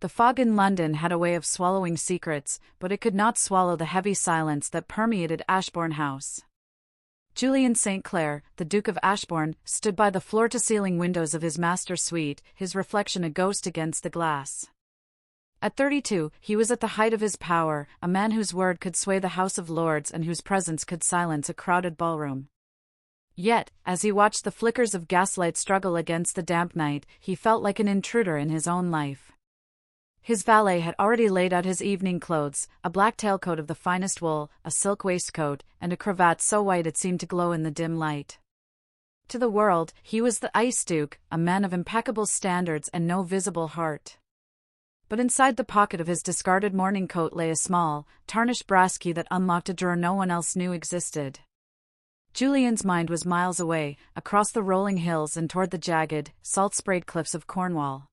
The fog in London had a way of swallowing secrets, but it could not swallow the heavy silence that permeated Ashbourne House. Julian St, the Duke of Ashbourne, stood by the floor-to-ceiling windows of his master's suite, his reflection a ghost against the glass. At 32, he was at the height of his power, a man whose word could sway the House of Lords and whose presence could silence a crowded ballroom. Yet, as he watched the flickers of gaslight struggle against the damp night, he felt like an intruder in his own life. His valet had already laid out his evening clothes, a black tailcoat of the finest wool, a silk waistcoat, and a cravat so white it seemed to glow in the dim light. To the world, he was the Ice Duke, a man of impeccable standards and no visible heart. But inside the pocket of his discarded morning coat lay a small, tarnished brass key that unlocked a drawer no one else knew existed. Julian's mind was miles away, across the rolling hills and toward the jagged, salt-sprayed cliffs of Cornwall.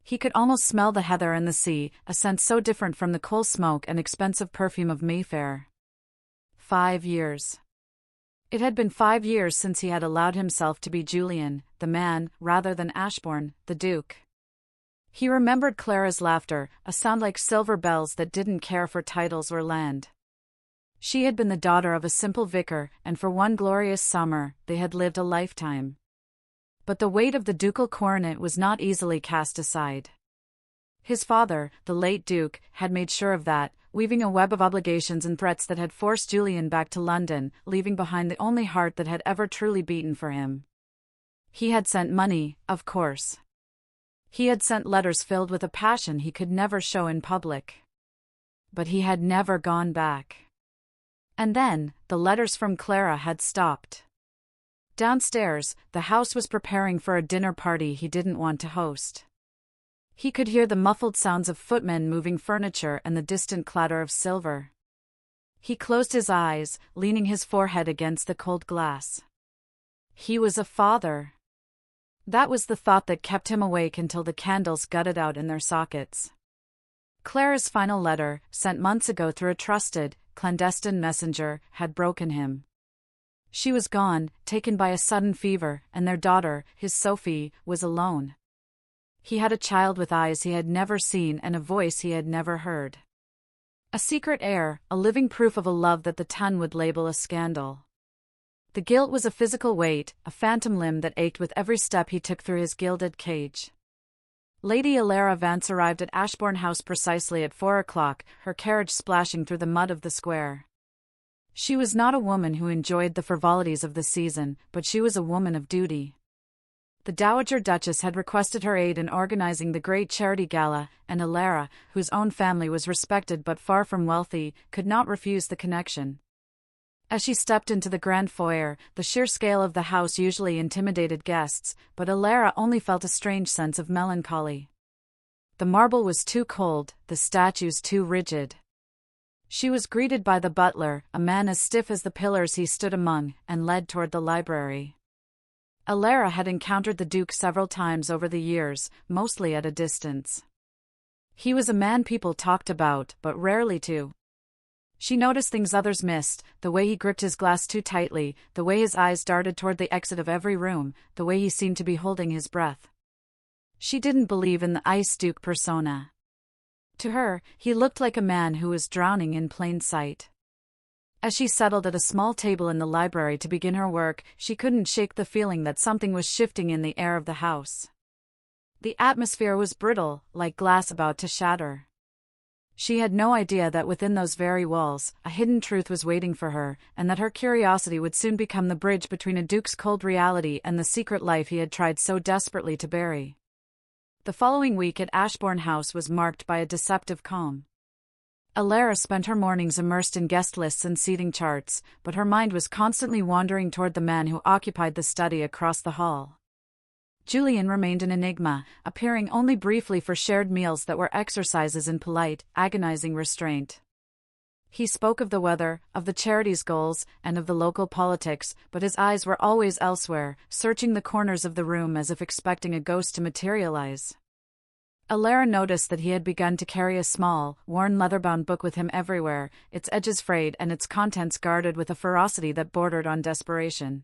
He could almost smell the heather and the sea, a scent so different from the coal smoke and expensive perfume of Mayfair. 5 years. It had been 5 years since he had allowed himself to be Julian, the man, rather than Ashbourne, the Duke. He remembered Clara's laughter, a sound like silver bells that didn't care for titles or land. She had been the daughter of a simple vicar, and for one glorious summer, they had lived a lifetime. But the weight of the ducal coronet was not easily cast aside. His father, the late Duke, had made sure of that, weaving a web of obligations and threats that had forced Julian back to London, leaving behind the only heart that had ever truly beaten for him. He had sent money, of course. He had sent letters filled with a passion he could never show in public. But he had never gone back. And then, the letters from Clara had stopped. Downstairs, the house was preparing for a dinner party he didn't want to host. He could hear the muffled sounds of footmen moving furniture and the distant clatter of silver. He closed his eyes, leaning his forehead against the cold glass. He was a father. That was the thought that kept him awake until the candles gutted out in their sockets. Clara's final letter, sent months ago through a trusted, clandestine messenger, had broken him. She was gone, taken by a sudden fever, and their daughter, his Sophie, was alone. He had a child with eyes he had never seen and a voice he had never heard. A secret heir, a living proof of a love that the tongue would label a scandal. The guilt was a physical weight, a phantom limb that ached with every step he took through his gilded cage. Lady Elara Vance arrived at Ashbourne House precisely at 4 o'clock, her carriage splashing through the mud of the square. She was not a woman who enjoyed the frivolities of the season, but she was a woman of duty. The Dowager Duchess had requested her aid in organizing the great charity gala, and Elara, whose own family was respected but far from wealthy, could not refuse the connection. As she stepped into the grand foyer, the sheer scale of the house usually intimidated guests, but Elara only felt a strange sense of melancholy. The marble was too cold, the statues too rigid. She was greeted by the butler, a man as stiff as the pillars he stood among, and led toward the library. Elara had encountered the Duke several times over the years, mostly at a distance. He was a man people talked about, but rarely to. She noticed things others missed, the way he gripped his glass too tightly, the way his eyes darted toward the exit of every room, the way he seemed to be holding his breath. She didn't believe in the Ice Duke persona. To her, he looked like a man who was drowning in plain sight. As she settled at a small table in the library to begin her work, she couldn't shake the feeling that something was shifting in the air of the house. The atmosphere was brittle, like glass about to shatter. She had no idea that within those very walls, a hidden truth was waiting for her, and that her curiosity would soon become the bridge between a duke's cold reality and the secret life he had tried so desperately to bury. The following week at Ashbourne House was marked by a deceptive calm. Elara spent her mornings immersed in guest lists and seating charts, but her mind was constantly wandering toward the man who occupied the study across the hall. Julian remained an enigma, appearing only briefly for shared meals that were exercises in polite, agonizing restraint. He spoke of the weather, of the charity's goals, and of the local politics, but his eyes were always elsewhere, searching the corners of the room as if expecting a ghost to materialize. Elara noticed that he had begun to carry a small, worn leather-bound book with him everywhere, its edges frayed and its contents guarded with a ferocity that bordered on desperation.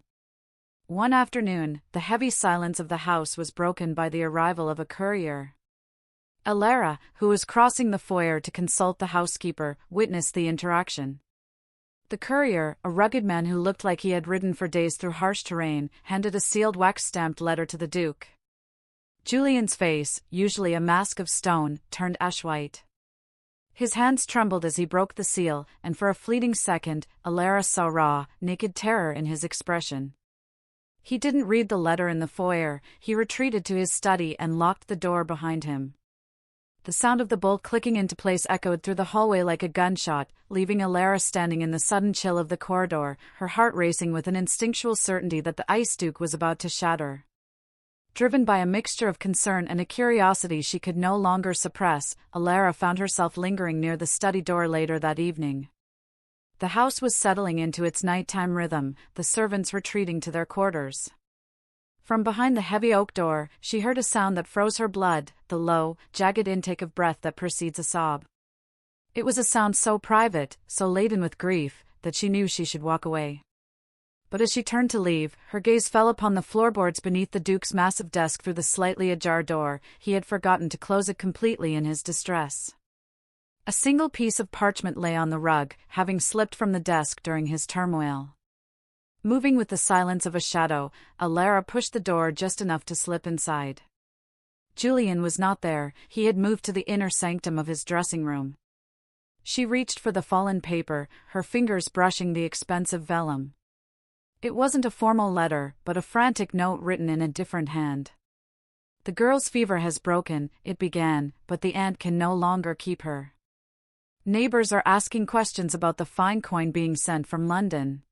One afternoon, the heavy silence of the house was broken by the arrival of a courier. Elara, who was crossing the foyer to consult the housekeeper, witnessed the interaction. The courier, a rugged man who looked like he had ridden for days through harsh terrain, handed a sealed wax-stamped letter to the Duke. Julian's face, usually a mask of stone, turned ash-white. His hands trembled as he broke the seal, and for a fleeting second, Elara saw raw, naked terror in his expression. He didn't read the letter in the foyer. He retreated to his study and locked the door behind him. The sound of the bolt clicking into place echoed through the hallway like a gunshot, leaving Elara standing in the sudden chill of the corridor, her heart racing with an instinctual certainty that the ice duke was about to shatter. Driven by a mixture of concern and a curiosity she could no longer suppress, Elara found herself lingering near the study door later that evening. The house was settling into its nighttime rhythm, the servants retreating to their quarters. From behind the heavy oak door, she heard a sound that froze her blood, the low, jagged intake of breath that precedes a sob. It was a sound so private, so laden with grief, that she knew she should walk away. But as she turned to leave, her gaze fell upon the floorboards beneath the Duke's massive desk through the slightly ajar door. He had forgotten to close it completely in his distress. A single piece of parchment lay on the rug, having slipped from the desk during his turmoil. Moving with the silence of a shadow, Elara pushed the door just enough to slip inside. Julian was not there. He had moved to the inner sanctum of his dressing room. She reached for the fallen paper, her fingers brushing the expensive vellum. It wasn't a formal letter, but a frantic note written in a different hand. "The girl's fever has broken," it began, "but the aunt can no longer keep her. Neighbors are asking questions about the fine coin being sent from London.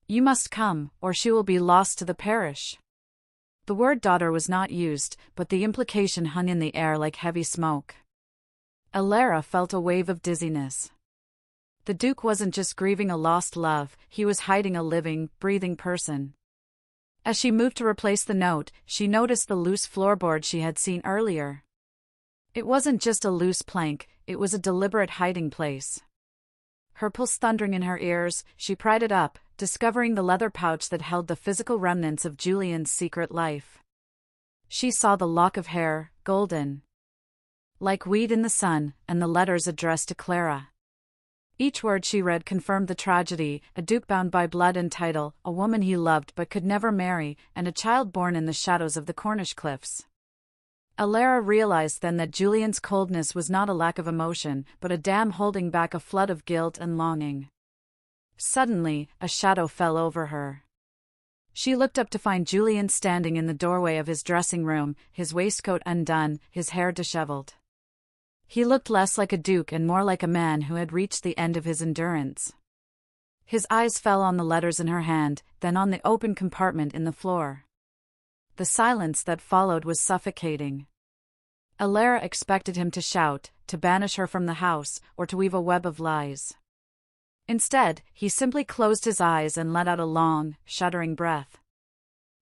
You must come, or she will be lost to the parish." The word daughter was not used, but the implication hung in the air like heavy smoke. Elara felt a wave of dizziness. The Duke wasn't just grieving a lost love, he was hiding a living, breathing person. As she moved to replace the note, she noticed the loose floorboard she had seen earlier. It wasn't just a loose plank, it was a deliberate hiding place. Her pulse thundering in her ears, she pried it up, discovering the leather pouch that held the physical remnants of Julian's secret life. She saw the lock of hair, golden, like wheat in the sun, and the letters addressed to Clara. Each word she read confirmed the tragedy: a duke bound by blood and title, a woman he loved but could never marry, and a child born in the shadows of the Cornish cliffs. Elara realized then that Julian's coldness was not a lack of emotion, but a dam holding back a flood of guilt and longing. Suddenly, a shadow fell over her. She looked up to find Julian standing in the doorway of his dressing room, his waistcoat undone, his hair disheveled. He looked less like a duke and more like a man who had reached the end of his endurance. His eyes fell on the letters in her hand, then on the open compartment in the floor. The silence that followed was suffocating. Elara expected him to shout, to banish her from the house, or to weave a web of lies. Instead, he simply closed his eyes and let out a long, shuddering breath.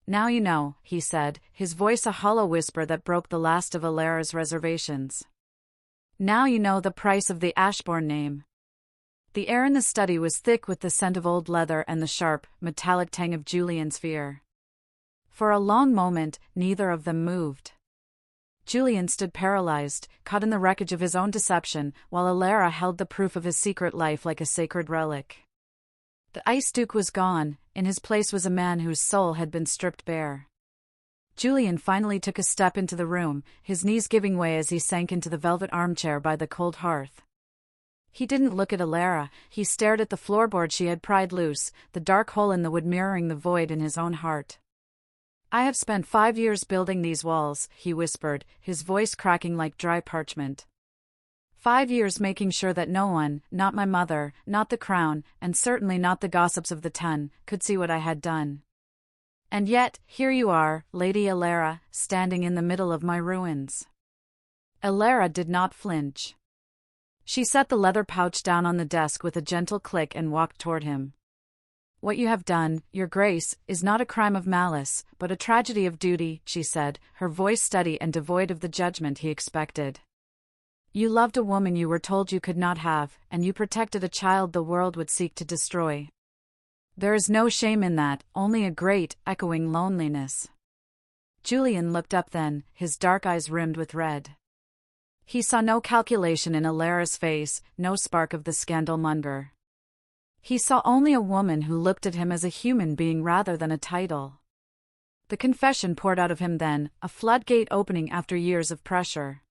"Now you know," he said, his voice a hollow whisper that broke the last of Elara's reservations. "Now you know the price of the Ashbourne name." The air in the study was thick with the scent of old leather and the sharp, metallic tang of Julian's fear. For a long moment, neither of them moved. Julian stood paralyzed, caught in the wreckage of his own deception, while Elara held the proof of his secret life like a sacred relic. The Ice Duke was gone, in his place was a man whose soul had been stripped bare. Julian finally took a step into the room, his knees giving way as he sank into the velvet armchair by the cold hearth. He didn't look at Elara, he stared at the floorboard she had pried loose, the dark hole in the wood mirroring the void in his own heart. "I have spent 5 years building these walls," he whispered, his voice cracking like dry parchment. 5 years making sure that no one, not my mother, not the crown, and certainly not the gossips of the ton, could see what I had done. And yet, here you are, Lady Elara, standing in the middle of my ruins. Elara did not flinch. She set the leather pouch down on the desk with a gentle click and walked toward him. "What you have done, Your Grace, is not a crime of malice, but a tragedy of duty," she said, her voice steady and devoid of the judgment he expected. "You loved a woman you were told you could not have, and you protected a child the world would seek to destroy. There is no shame in that, only a great, echoing loneliness." Julian looked up then, his dark eyes rimmed with red. He saw no calculation in Elara's face, no spark of the scandalmonger. He saw only a woman who looked at him as a human being rather than a title. The confession poured out of him then, a floodgate opening after years of pressure.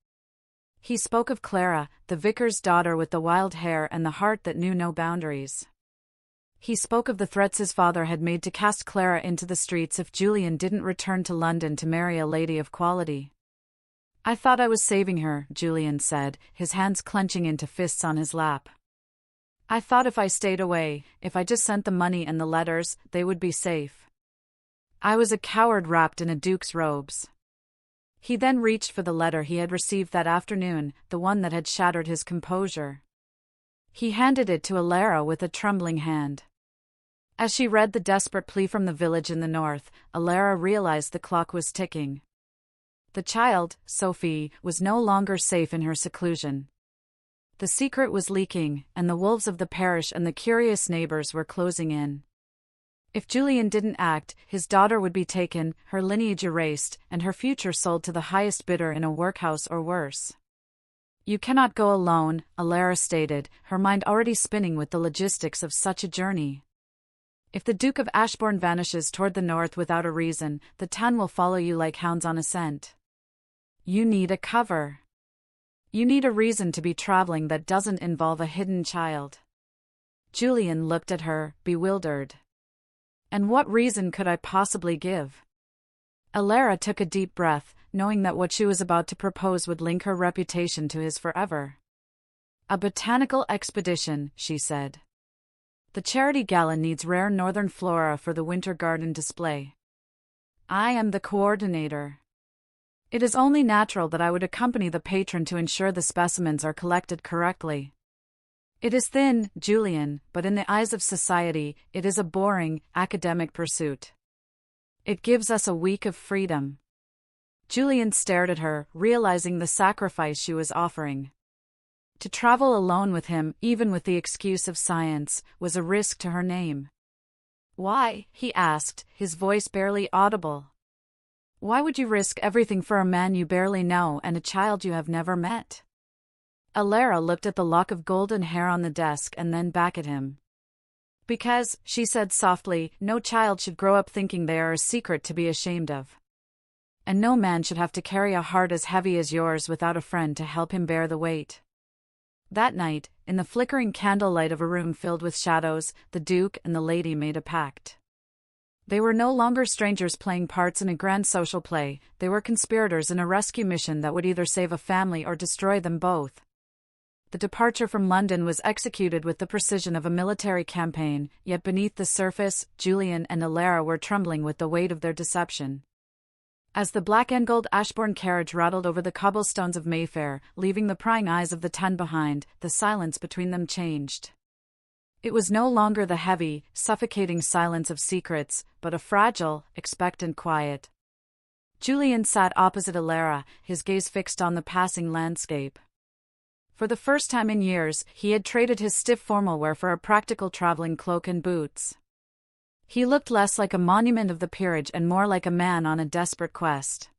He spoke of Clara, the vicar's daughter with the wild hair and the heart that knew no boundaries. He spoke of the threats his father had made to cast Clara into the streets if Julian didn't return to London to marry a lady of quality. "I thought I was saving her," Julian said, his hands clenching into fists on his lap. "I thought if I stayed away, if I just sent the money and the letters, they would be safe. I was a coward wrapped in a duke's robes." He then reached for the letter he had received that afternoon, the one that had shattered his composure. He handed it to Elara with a trembling hand. As she read the desperate plea from the village in the north, Elara realized the clock was ticking. The child, Sophie, was no longer safe in her seclusion. The secret was leaking, and the wolves of the parish and the curious neighbors were closing in. If Julian didn't act, his daughter would be taken, her lineage erased, and her future sold to the highest bidder in a workhouse or worse. "You cannot go alone," Elara stated, her mind already spinning with the logistics of such a journey. "If the Duke of Ashbourne vanishes toward the north without a reason, the town will follow you like hounds on a scent. You need a cover. You need a reason to be traveling that doesn't involve a hidden child." Julian looked at her, bewildered. "And what reason could I possibly give?" Elara took a deep breath, knowing that what she was about to propose would link her reputation to his forever. "A botanical expedition," she said. "The charity gala needs rare northern flora for the winter garden display. I am the coordinator. It is only natural that I would accompany the patron to ensure the specimens are collected correctly. It is thin, Julian, but in the eyes of society, it is a boring, academic pursuit. It gives us a week of freedom." Julian stared at her, realizing the sacrifice she was offering. To travel alone with him, even with the excuse of science, was a risk to her name. "Why?" he asked, his voice barely audible. "Why would you risk everything for a man you barely know and a child you have never met?" Elara looked at the lock of golden hair on the desk and then back at him. "Because," she said softly, "no child should grow up thinking they are a secret to be ashamed of. And no man should have to carry a heart as heavy as yours without a friend to help him bear the weight." That night, in the flickering candlelight of a room filled with shadows, the Duke and the lady made a pact. They were no longer strangers playing parts in a grand social play, they were conspirators in a rescue mission that would either save a family or destroy them both. The departure from London was executed with the precision of a military campaign, yet beneath the surface, Julian and Elara were trembling with the weight of their deception. As the black and gold Ashbourne carriage rattled over the cobblestones of Mayfair, leaving the prying eyes of the ton behind, the silence between them changed. It was no longer the heavy, suffocating silence of secrets, but a fragile, expectant quiet. Julian sat opposite Elara, his gaze fixed on the passing landscape. For the first time in years, he had traded his stiff formal wear for a practical traveling cloak and boots. He looked less like a monument of the peerage and more like a man on a desperate quest.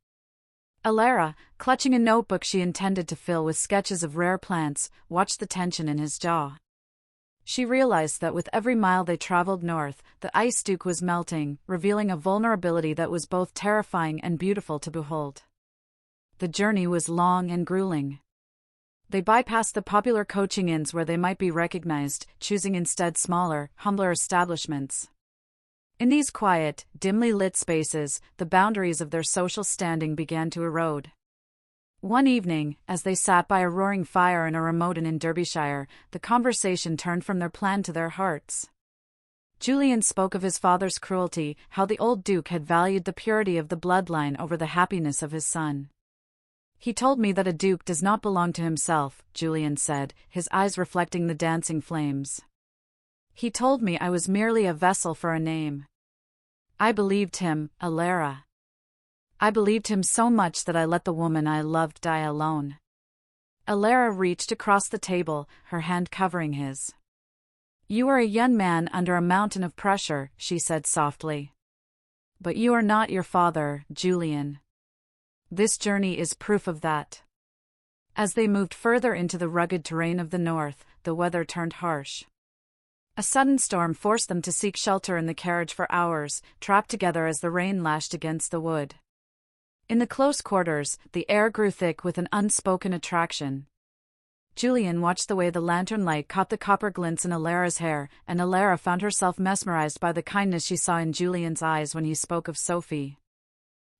Elara, clutching a notebook she intended to fill with sketches of rare plants, watched the tension in his jaw. She realized that with every mile they traveled north, the ice duke was melting, revealing a vulnerability that was both terrifying and beautiful to behold. The journey was long and grueling. They bypassed the popular coaching inns where they might be recognized, choosing instead smaller, humbler establishments. In these quiet, dimly lit spaces, the boundaries of their social standing began to erode. One evening, as they sat by a roaring fire in a remote inn in Derbyshire, the conversation turned from their plan to their hearts. Julian spoke of his father's cruelty, how the old duke had valued the purity of the bloodline over the happiness of his son. "He told me that a duke does not belong to himself," Julian said, his eyes reflecting the dancing flames. "He told me I was merely a vessel for a name. I believed him, Elara. I believed him so much that I let the woman I loved die alone." Elara reached across the table, her hand covering his. "You are a young man under a mountain of pressure," she said softly. "But you are not your father, Julian. This journey is proof of that." As they moved further into the rugged terrain of the north, the weather turned harsh. A sudden storm forced them to seek shelter in the carriage for hours, trapped together as the rain lashed against the wood. In the close quarters, the air grew thick with an unspoken attraction. Julian watched the way the lantern light caught the copper glints in Elara's hair, and Elara found herself mesmerized by the kindness she saw in Julian's eyes when he spoke of Sophie.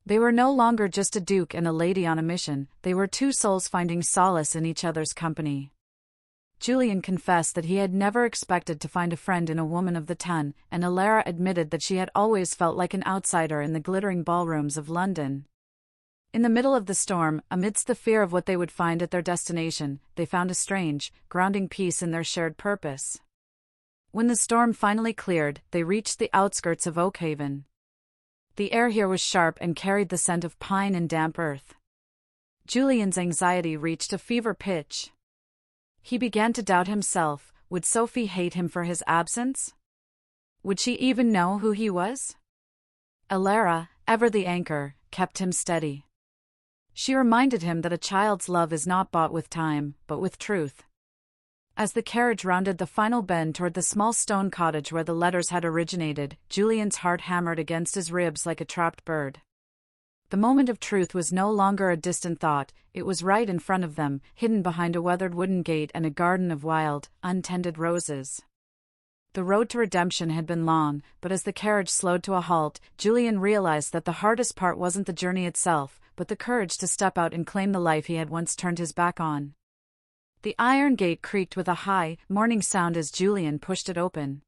They were no longer just a duke and a lady on a mission, they were two souls finding solace in each other's company. Julian confessed that he had never expected to find a friend in a woman of the ton, and Elara admitted that she had always felt like an outsider in the glittering ballrooms of London. In the middle of the storm, amidst the fear of what they would find at their destination, they found a strange, grounding peace in their shared purpose. When the storm finally cleared, they reached the outskirts of Oakhaven. The air here was sharp and carried the scent of pine and damp earth. Julian's anxiety reached a fever pitch. He began to doubt himself. Would Sophie hate him for his absence? Would she even know who he was? Elara, ever the anchor, kept him steady. She reminded him that a child's love is not bought with time, but with truth. As the carriage rounded the final bend toward the small stone cottage where the letters had originated, Julian's heart hammered against his ribs like a trapped bird. The moment of truth was no longer a distant thought, it was right in front of them, hidden behind a weathered wooden gate and a garden of wild, untended roses. The road to redemption had been long, but as the carriage slowed to a halt, Julian realized that the hardest part wasn't the journey itself, but the courage to step out and claim the life he had once turned his back on. The iron gate creaked with a high, mourning sound as Julian pushed it open.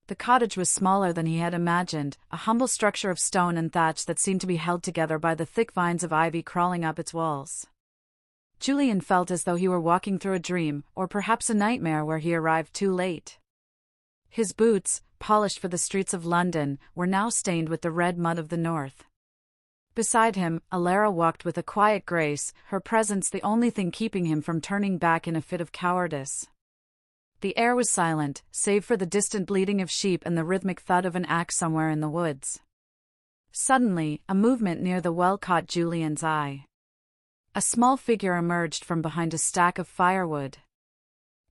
The cottage was smaller than he had imagined, a humble structure of stone and thatch that seemed to be held together by the thick vines of ivy crawling up its walls. Julian felt as though he were walking through a dream, or perhaps a nightmare where he arrived too late. His boots, polished for the streets of London, were now stained with the red mud of the north. Beside him, Elara walked with a quiet grace, her presence the only thing keeping him from turning back in a fit of cowardice. The air was silent, save for the distant bleating of sheep and the rhythmic thud of an axe somewhere in the woods. Suddenly, a movement near the well caught Julian's eye. A small figure emerged from behind a stack of firewood.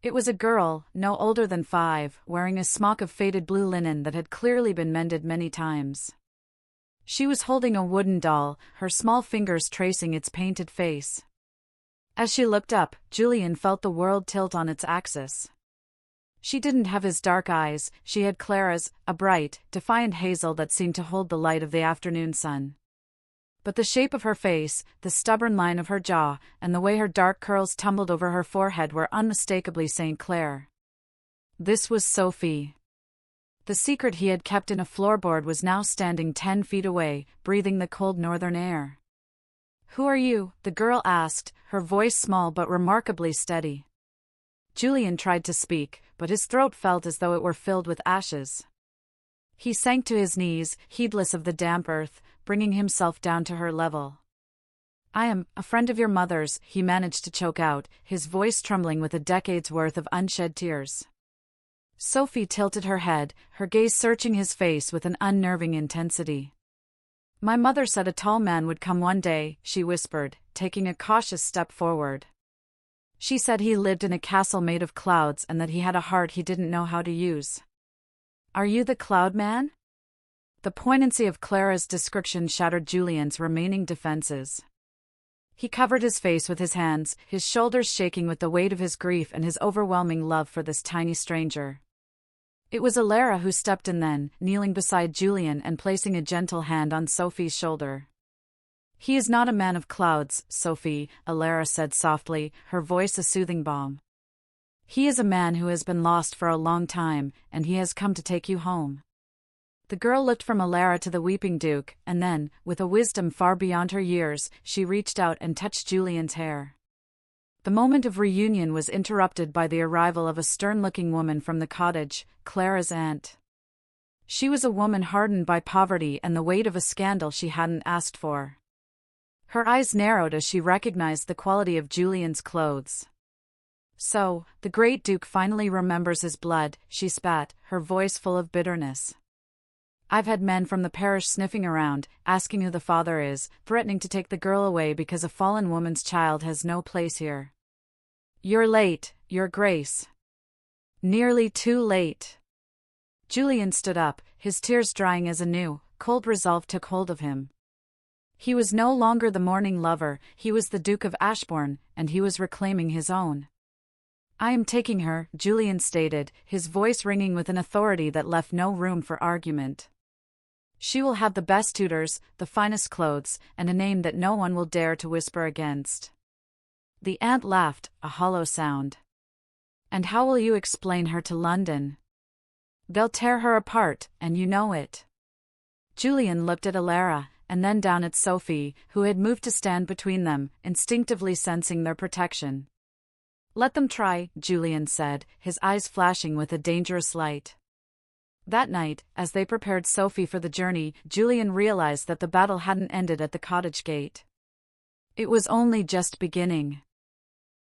It was a girl, no older than 5, wearing a smock of faded blue linen that had clearly been mended many times. She was holding a wooden doll, her small fingers tracing its painted face. As she looked up, Julian felt the world tilt on its axis. She didn't have his dark eyes, she had Clara's, a bright, defiant hazel that seemed to hold the light of the afternoon sun. But the shape of her face, the stubborn line of her jaw, and the way her dark curls tumbled over her forehead were unmistakably St. Clair. This was Sophie. The secret he had kept in a floorboard was now standing 10 feet away, breathing the cold northern air. "Who are you?" the girl asked, her voice small but remarkably steady. Julian tried to speak, but his throat felt as though it were filled with ashes. He sank to his knees, heedless of the damp earth, bringing himself down to her level. "I am a friend of your mother's," he managed to choke out, his voice trembling with a decade's worth of unshed tears. Sophie tilted her head, her gaze searching his face with an unnerving intensity. "My mother said a tall man would come one day," she whispered, taking a cautious step forward. "She said he lived in a castle made of clouds and that he had a heart he didn't know how to use." "Are you the Cloud Man?" The poignancy of Clara's description shattered Julian's remaining defenses. He covered his face with his hands, his shoulders shaking with the weight of his grief and his overwhelming love for this tiny stranger. It was Elara who stepped in then, kneeling beside Julian and placing a gentle hand on Sophie's shoulder. "He is not a man of clouds, Sophie," Elara said softly, her voice a soothing balm. "He is a man who has been lost for a long time, and he has come to take you home." The girl looked from Elara to the weeping Duke, and then, with a wisdom far beyond her years, she reached out and touched Julian's hair. The moment of reunion was interrupted by the arrival of a stern-looking woman from the cottage, Clara's aunt. She was a woman hardened by poverty and the weight of a scandal she hadn't asked for. Her eyes narrowed as she recognized the quality of Julian's clothes. "So, the great Duke finally remembers his blood," she spat, her voice full of bitterness. I've had men from the parish sniffing around, asking who the father is, threatening to take the girl away because a fallen woman's child has no place here. You're late, Your Grace. Nearly too late. Julian stood up, his tears drying as a new, cold resolve took hold of him. He was no longer the mourning lover, he was the Duke of Ashbourne, and he was reclaiming his own. I am taking her, Julian stated, his voice ringing with an authority that left no room for argument. She will have the best tutors, the finest clothes, and a name that no one will dare to whisper against. The aunt laughed, a hollow sound. And how will you explain her to London? They'll tear her apart, and you know it. Julian looked at Elara, and then down at Sophie, who had moved to stand between them, instinctively sensing their protection. Let them try, Julian said, his eyes flashing with a dangerous light. That night, as they prepared Sophie for the journey, Julian realized that the battle hadn't ended at the cottage gate. It was only just beginning.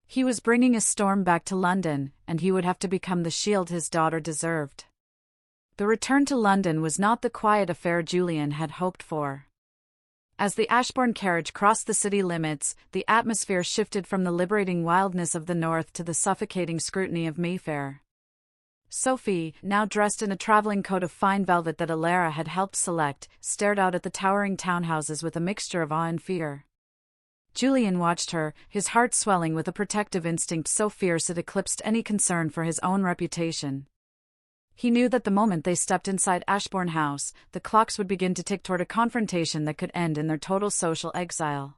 He was bringing a storm back to London, and he would have to become the shield his daughter deserved. The return to London was not the quiet affair Julian had hoped for. As the Ashbourne carriage crossed the city limits, the atmosphere shifted from the liberating wildness of the north to the suffocating scrutiny of Mayfair. Sophie, now dressed in a travelling coat of fine velvet that Elara had helped select, stared out at the towering townhouses with a mixture of awe and fear. Julian watched her, his heart swelling with a protective instinct so fierce it eclipsed any concern for his own reputation. He knew that the moment they stepped inside Ashbourne House, the clocks would begin to tick toward a confrontation that could end in their total social exile.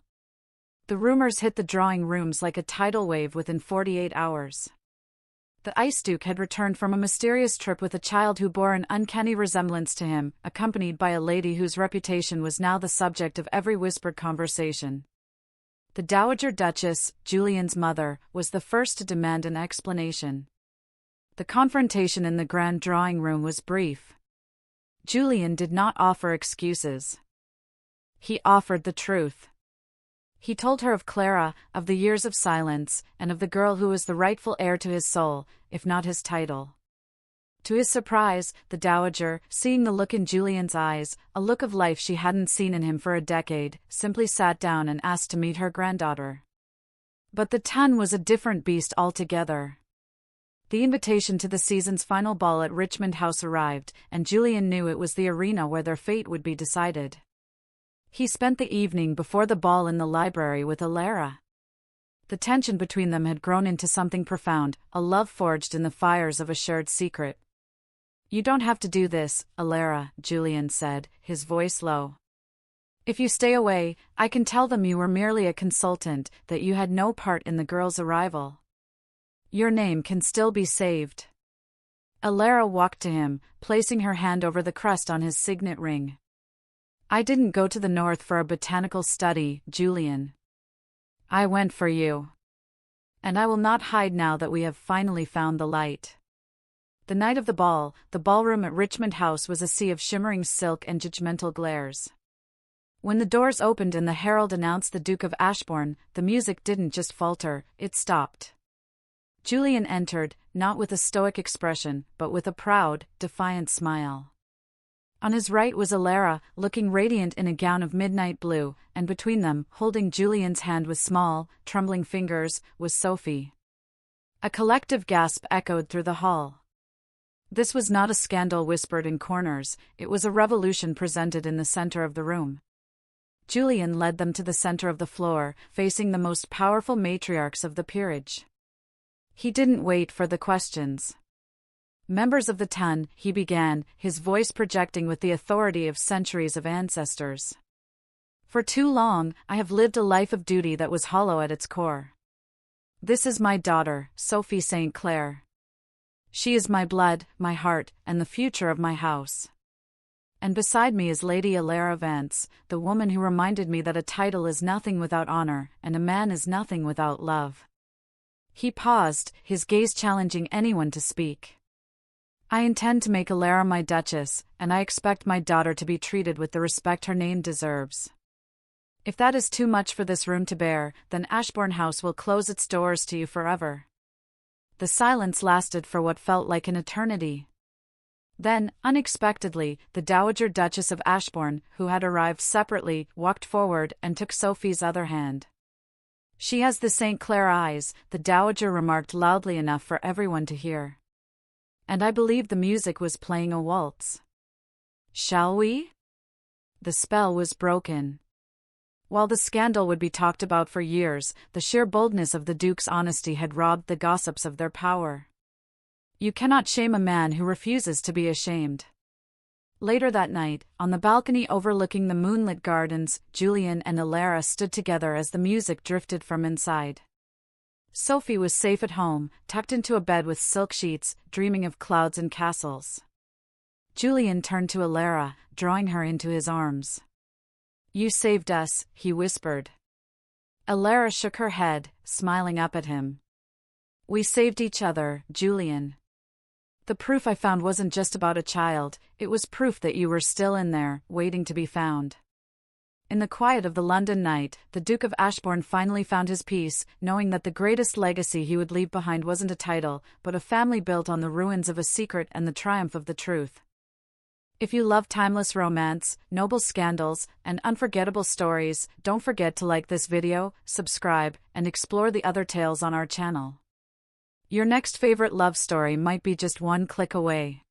The rumors hit the drawing rooms like a tidal wave within 48 hours. The Ice Duke had returned from a mysterious trip with a child who bore an uncanny resemblance to him, accompanied by a lady whose reputation was now the subject of every whispered conversation. The Dowager Duchess, Julian's mother, was the first to demand an explanation. The confrontation in the grand drawing room was brief. Julian did not offer excuses. He offered the truth. He told her of Clara, of the years of silence, and of the girl who was the rightful heir to his soul, if not his title. To his surprise, the Dowager, seeing the look in Julian's eyes, a look of life she hadn't seen in him for a decade, simply sat down and asked to meet her granddaughter. But the ton was a different beast altogether. The invitation to the season's final ball at Richmond House arrived, and Julian knew it was the arena where their fate would be decided. He spent the evening before the ball in the library with Elara. The tension between them had grown into something profound, a love forged in the fires of a shared secret. You don't have to do this, Elara, Julian said, his voice low. If you stay away, I can tell them you were merely a consultant, that you had no part in the girl's arrival. Your name can still be saved. Elara walked to him, placing her hand over the crest on his signet ring. I didn't go to the north for a botanical study, Julian. I went for you. And I will not hide now that we have finally found the light. The night of the ballroom at Richmond House was a sea of shimmering silk and judgmental glares. When the doors opened and the herald announced the Duke of Ashbourne, the music didn't just falter, it stopped. Julian entered, not with a stoic expression, but with a proud, defiant smile. On his right was Elara, looking radiant in a gown of midnight blue, and between them, holding Julian's hand with small, trembling fingers, was Sophie. A collective gasp echoed through the hall. This was not a scandal whispered in corners, it was a revolution presented in the center of the room. Julian led them to the center of the floor, facing the most powerful matriarchs of the peerage. He didn't wait for the questions. Members of the ton, he began, his voice projecting with the authority of centuries of ancestors. For too long, I have lived a life of duty that was hollow at its core. This is my daughter, Sophie St. Clair. She is my blood, my heart, and the future of my house. And beside me is Lady Elara Vance, the woman who reminded me that a title is nothing without honor, and a man is nothing without love. He paused, his gaze challenging anyone to speak. I intend to make Elara my duchess, and I expect my daughter to be treated with the respect her name deserves. If that is too much for this room to bear, then Ashbourne House will close its doors to you forever. The silence lasted for what felt like an eternity. Then, unexpectedly, the Dowager Duchess of Ashbourne, who had arrived separately, walked forward and took Sophie's other hand. "She has the St. Clair eyes," the Dowager remarked loudly enough for everyone to hear. "And I believe the music was playing a waltz. Shall we?" The spell was broken. While the scandal would be talked about for years, the sheer boldness of the Duke's honesty had robbed the gossips of their power. You cannot shame a man who refuses to be ashamed. Later that night, on the balcony overlooking the moonlit gardens, Julian and Elara stood together as the music drifted from inside. Sophie was safe at home, tucked into a bed with silk sheets, dreaming of clouds and castles. Julian turned to Elara, drawing her into his arms. "You saved us," he whispered. Elara shook her head, smiling up at him. "We saved each other, Julian. The proof I found wasn't just about a child, it was proof that you were still in there, waiting to be found." In the quiet of the London night, the Duke of Ashbourne finally found his peace, knowing that the greatest legacy he would leave behind wasn't a title, but a family built on the ruins of a secret and the triumph of the truth. If you love timeless romance, noble scandals, and unforgettable stories, don't forget to like this video, subscribe, and explore the other tales on our channel. Your next favorite love story might be just one click away.